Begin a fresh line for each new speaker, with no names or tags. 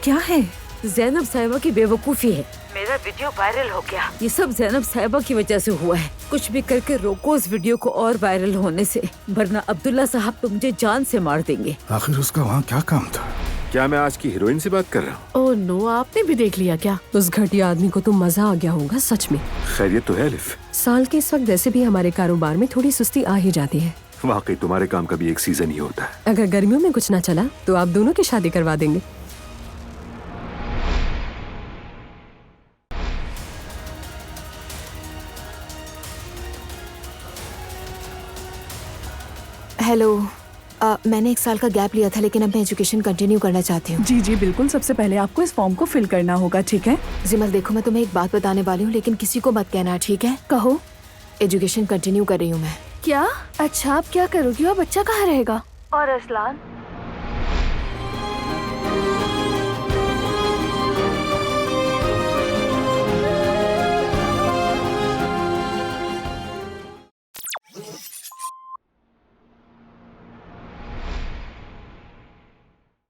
क्या है?
जैनब साहिबा की बेवकूफी है। मेरा वीडियो वायरल हो गया। ये सब जैनब साहिबा की वजह से हुआ है। कुछ भी करके रोको इस वीडियो को और वायरल होने से, वरना अब्दुल्ला साहब तो मुझे जान से मार देंगे।
आखिर उसका वहाँ क्या काम था?
क्या मैं आज की हीरोइन से बात कर रहा हूँ?
ओह नो, आपने भी देख लिया क्या? उस घटिया आदमी को तो मजा आ गया होगा सच में।
खैरियत तो है अलिफ?
साल के इस वक्त वैसे भी हमारे कारोबार में थोड़ी सुस्ती आ ही जाती है।
वाकई तुम्हारे काम का भी एक सीजन ही होता है।
अगर गर्मियों में कुछ ना चला तो आप दोनों की शादी करवा देंगे।
हेलो, मैंने 1 साल का गैप लिया था, लेकिन अब मैं एजुकेशन कंटिन्यू करना चाहती हूँ।
जी जी बिल्कुल। सबसे पहले आपको इस फॉर्म को फिल करना होगा, ठीक है?
जिमल देखो, मैं तुम्हें एक बात बताने वाली हूँ, लेकिन किसी को मत कहना, ठीक है?
कहो।
एजुकेशन कंटिन्यू कर रही हूँ मैं।
क्या? अच्छा, आप क्या करोगी और बच्चा कहाँ रहेगा? और असलान?